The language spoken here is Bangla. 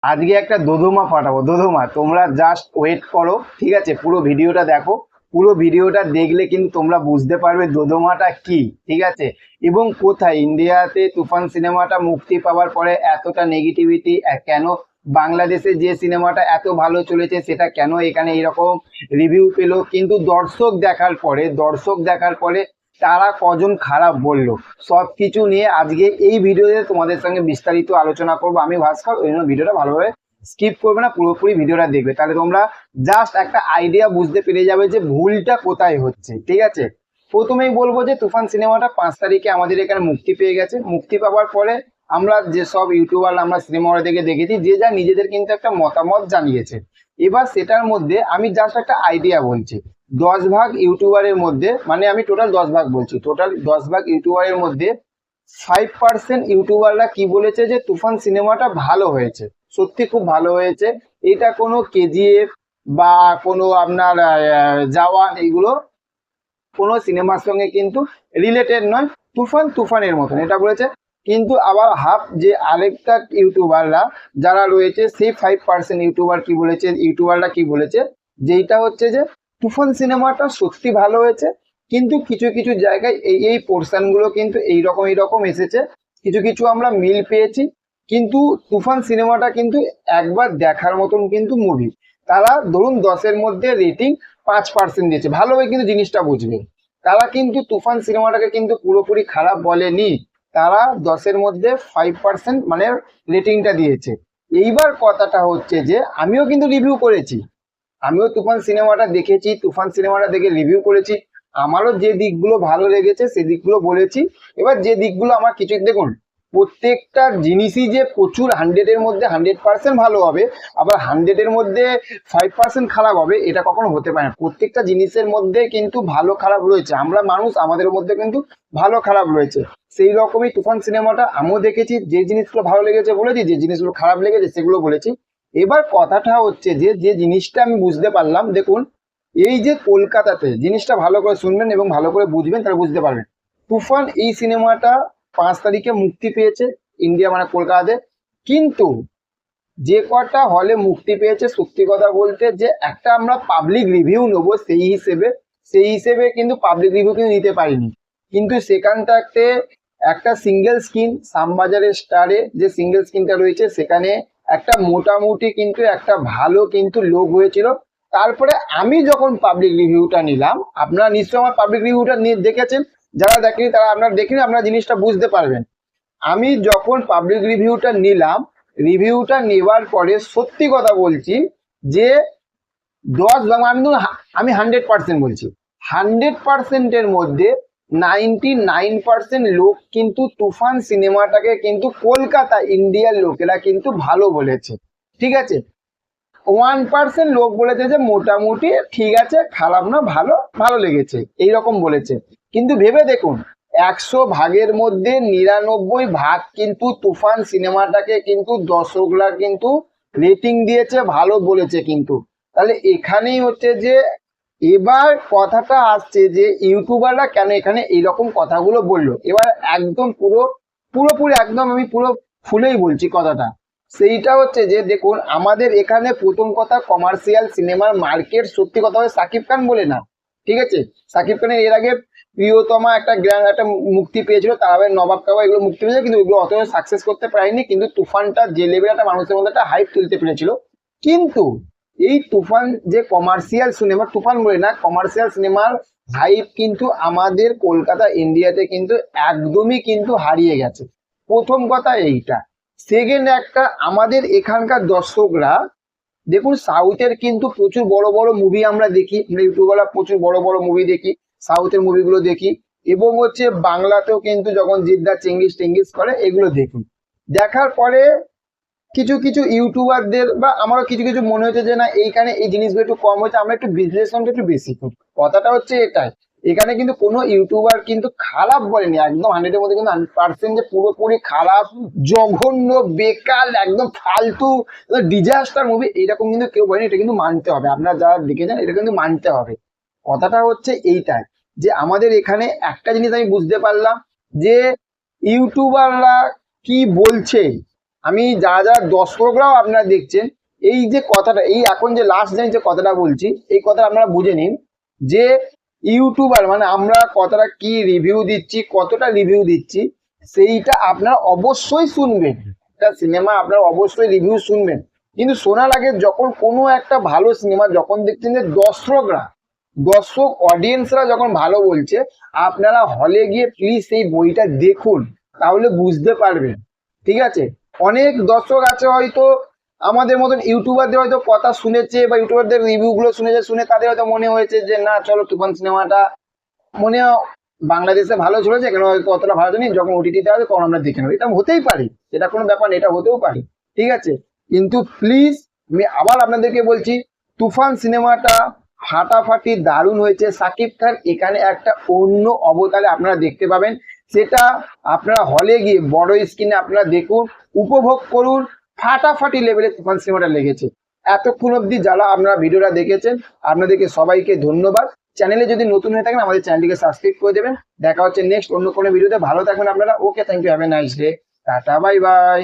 আজকে একটা দোদমা ফাটাবো, দোদমা। তোমরা জাস্ট ওয়েট করো, ঠিক আছে? পুরো ভিডিওটা দেখো। পুরো ভিডিওটা দেখলে কিন্তু তোমরা বুঝতে পারবে দোদমাটা কি, ঠিক আছে? এবং কোথায় ইন্ডিয়াতে তুফান সিনেমাটা মুক্তি পাওয়ার পরে এতটা নেগেটিভিটি কেন, বাংলাদেশে যে সিনেমাটা এত ভালো চলেছে সেটা কেন এখানে এরকম রিভিউ পেলো, কিন্তু দর্শক দেখার পরে তারা কজন খারাপ বললো, সব কিছু নিয়ে আজকে এই ভিডিওতে তোমাদের সঙ্গে বিস্তারিত আলোচনা করবো। আমি ভাস্কর, ওই জন্য ভিডিওটা ভালোভাবে স্কিপ করবে না, পুরোপুরি ভিডিওটা দেখবে, তাহলে তোমরা জাস্ট একটা আইডিয়া বুঝতে পেরে যাবে যে ভুলটা কোথায় হচ্ছে, ঠিক আছে? প্রথমেই বলবো যে তুফান সিনেমাটা 5 তারিখে আমাদের এখানে মুক্তি পেয়ে গেছে। মুক্তি পাওয়ার পরে আমরা যেসব ইউটিউবার আমরা সিনেমা হল থেকে দেখেছি, যে যা নিজেদের কিন্তু একটা মতামত জানিয়েছে। এবার সেটার মধ্যে আমি জাস্ট একটা আইডিয়া বলছি। 10 ভাগ ইউটিউবারের মধ্যে, মানে আমি টোটাল 10 ভাগ বলছি, টোটাল 10 ভাগ ইউটিউবারের মধ্যে 5% ইউটিউবাররা কি বলেছে যে তুফান সিনেমাটা ভালো হয়েছে, সত্যি খুব ভালো হয়েছে। এটা কোনো কেজিএফ বা কোনো আপনার জওয়ান, এগুলো কোনো সিনেমার সঙ্গে কিন্তু রিলেটেড নয়, তুফান তুফানের মতন, এটা বলেছে। কিন্তু আবার হাফ যে আরেকটা ইউটিউবাররা যারা রয়েছে, সেই 5% ইউটিউবাররা কি বলেছে, যেটা হচ্ছে যে তুফান সিনেমাটা সত্যি ভালো হয়েছে, কিন্তু কিছু কিছু জায়গায় এই পোর্শনগুলো কিন্তু এইরকম এসেছে, কিছু কিছু আমরা মিল পেয়েছি। কিন্তু তুফান সিনেমাটা কিন্তু একবার দেখার মতন কিন্তু মুভি। তারা ধরুন 10-এর মধ্যে রেটিং 5% দিয়েছে, ভালোভাবে কিন্তু জিনিসটা বুঝবে। তারা কিন্তু তুফান সিনেমাটাকে কিন্তু পুরোপুরি খারাপ বলেনি, তারা 10-এর মধ্যে 5% মানে রেটিংটা দিয়েছে। এইবার কথাটা হচ্ছে যে আমিও কিন্তু রিভিউ করেছি, আমিও তুফান সিনেমাটা দেখেছি, তুফান সিনেমাটা দেখে রিভিউ করেছি। আমারও যে দিকগুলো ভালো লেগেছে সেই দিকগুলো বলেছি। এবার যে দিকগুলো আমার কিছু, দেখুন, প্রত্যেকটা জিনিসই যে প্রচুর 100-এর মধ্যে 100% ভালো হবে, আবার 100-এর মধ্যে 5% খারাপ হবে, এটা কখনো হতে পারে না। প্রত্যেকটা জিনিসের মধ্যে কিন্তু ভালো খারাপ রয়েছে, আমরা মানুষ, আমাদের মধ্যে কিন্তু ভালো খারাপ রয়েছে। সেই রকমই তুফান সিনেমাটা আমিও দেখেছি, যে জিনিসগুলো ভালো লেগেছে বলেছি, যে জিনিসগুলো খারাপ লেগেছে সেগুলো বলেছি। এবার কথাটা হচ্ছে যে যে জিনিসটা আমি বুঝতে পারলাম, দেখুন, এই যে কলকাতাতে, জিনিসটা ভালো করে শুনবেন এবং ভালো করে বুঝবেন, তাহলে বুঝতে পারবেন। তুফান এই সিনেমাটা 5 তারিখে মুক্তি পেয়েছে ইন্ডিয়া মানে কলকাতাতে, কিন্তু যে কটা হলে মুক্তি পেয়েছে, সত্যি কথা বলতে, যে একটা আমরা পাবলিক রিভিউ নেবো সেই হিসেবে কিন্তু পাবলিক রিভিউ কিন্তু নিতে পারিনি। কিন্তু সেখানটাতে একটা সিঙ্গেল স্ক্রিন, শ্যামবাজারের স্টারে যে সিঙ্গেল স্ক্রিনটা রয়েছে, সেখানে একটা মোটামুটি কিন্তু একটা ভালো কিন্তু লোক হয়েছিল। তারপরে আমি যখন পাবলিক রিভিউটা নিলাম, আপনারা নিশ্চয়ই আমার পাবলিক রিভিউটা নিয়ে দেখেছেন, যারা দেখেনি তারা, আপনারা দেখেনি, আপনারা জিনিসটা বুঝতে পারবেন। আমি যখন পাবলিক রিভিউটা নিলাম, রিভিউটা নেওয়ার পরে সত্যি কথা বলছি যে 10 ভাগ, আমি 100% বলছি, 100%-এর মধ্যে 99% লোক কিন্তু তুফান সিনেমাটাকে কিন্তু কলকাতা ইন্ডিয়ার লোকেরা কিন্তু ভালো বলেছে, ঠিক আছে? 1% লোক বলেছে যে মোটামুটি ঠিক আছে, খারাপ না, ভালো, ভালো লেগেছে, এইরকম বলেছে। কিন্তু ভেবে দেখুন, 100 ভাগের মধ্যে 99 ভাগ কিন্তু তুফান সিনেমাটাকে কিন্তু দর্শকরা কিন্তু রেটিং দিয়েছে, ভালো বলেছে। কিন্তু তাহলে এখানেই হচ্ছে যে এবার কথাটা আসছে যে ইউটিউবাররা কেন এখানে এইরকম কথাগুলো বললো। এবার একদম পুরোপুরি একদম আমি পুরো ফুলেই বলছি কথাটা। সেইটা হচ্ছে যে দেখুন, আমাদের এখানে প্রথম কথা, কমার্শিয়াল সিনেমার মার্কেট সত্যি কথা বলে সাকিব খান বলে না, ঠিক আছে? সাকিব খানের এর আগে প্রিয়তমা একটা গ্র্যান্ড একটা মুক্তি পেয়েছিল, তারপরে নবাব কাবা, এগুলো মুক্তি পেয়েছে, কিন্তু এগুলো অত সাকসেস করতে পারেনি। কিন্তু তুফানটা যে লেভেল একটা মানুষের মধ্যে একটা হাইপ তুলতে পেরেছিল। কিন্তু এই তুফান যে কমার্শিয়াল সিনেমা, তুফান বলে না, কমার্শিয়াল সিনেমার হাইপ কিন্তু আমাদের কলকাতা ইন্ডিয়াতে কিন্তু একদমই কিন্তু হারিয়ে গেছে। প্রথম কথা এইটা। সেকেন্ড একটা, আমাদের এখানকার দর্শকরা, দেখুন, সাউথের কিন্তু প্রচুর বড় বড় মুভি আমরা দেখি, আমরা ইউটিউবাররা প্রচুর বড় বড় মুভি দেখি, সাউথের মুভিগুলো দেখি, এবং হচ্ছে বাংলাতেও কিন্তু যখন জিদ্দার চেঙ্গিস টেঙ্গিস করে এগুলো দেখি। দেখার পরে কিছু কিছু ইউটিউবারদের বা আমারও কিছু কিছু মনে হচ্ছে যে না, এইখানে এই জিনিসগুলো একটু কম হচ্ছে, আমরা একটু বিশ্লেষণটা একটু বেশি করি। কথাটা হচ্ছে এটাই, এখানে কিন্তু কোনো ইউটিউবার কিন্তু খারাপ বলেনি, একদম 100-এর মধ্যে কিন্তু 100% যে পুরোপুরি খারাপ, জঘন্য, বেকার, একদম ফালতু, ডিজাস্টার মুভি, এরকম কিন্তু কেউ বলেনি। এটা কিন্তু মানতে হবে, আপনারা যারা দেখেছেন এটা কিন্তু মানতে হবে। কথাটা হচ্ছে এইটাই, যে আমাদের এখানে একটা জিনিস আমি বুঝতে পারলাম, যে ইউটিউবাররা কি বলছে, আমি যারা দর্শকরাও আপনারা দেখছেন, এই যে কথাটা, এই এখন যে লাস্ট যে কথাটা বলছি, এই কথাটা আপনারা বুঝে নিন যে ইউটিউবার মানে আমরা কতটা কি রিভিউ দিচ্ছি, কতটা রিভিউ দিচ্ছি, সেইটা আপনারা অবশ্যই শুনবেন। একটা সিনেমা আপনারা অবশ্যই রিভিউ শুনবেন, কিন্তু শোনার আগে যখন কোনো একটা ভালো সিনেমা যখন দেখছেন যে দর্শক অডিয়েন্সরা যখন ভালো বলছে, আপনারা হলে গিয়ে প্লিজ সেই বইটা দেখুন, তাহলে বুঝতে পারবেন। ঠিক আছে? অনেক দর্শক আছে হয়তো আমাদের মতন ইউটিউবারদের হয়তো কথা শুনেছে বা ইউটিউবারদের রিভিউ গুলো শুনে তাদের হয়তো মনে হয়েছে যে না চলো তুফান সিনেমাটা মনে হয় বাংলাদেশে ভালো চলেছে, কেন হয়তো অতটা ভালো নেই, যখন ওটিটিতে হবে তখন আমরা দেখে নেবো, এটা হতেই পারে, এটা কোনো ব্যাপার নেই, এটা হতেও পারে। ঠিক আছে, কিন্তু প্লিজ আমি আবার আপনাদেরকে বলছি, তুফান সিনেমাটা ফাটাফাটি দারুণ হয়েছে। সাকিব খান এখানে একটা অন্য অবতারে আপনারা দেখতে পাবেন, সেটা আপনারা হলে গিয়ে বড় স্ক্রিনে আপনারা দেখুন, উপভোগ করুন। ফাটাফাটি লেভেলে তুফান সিনেমাটা লেগেছে। এতক্ষণ অবধি যারা আপনারা ভিডিওটা দেখেছেন, আপনাদেরকে সবাইকে ধন্যবাদ। চ্যানেলে যদি নতুন হয়ে থাকেন আমাদের চ্যানেলটিকে সাবস্ক্রাইব করে দেবেন। দেখা হচ্ছে নেক্সট অন্য কোনো ভিডিওতে। ভালো থাকবেন আপনারা। Okay, thank you, have a nice day, tata, bye by.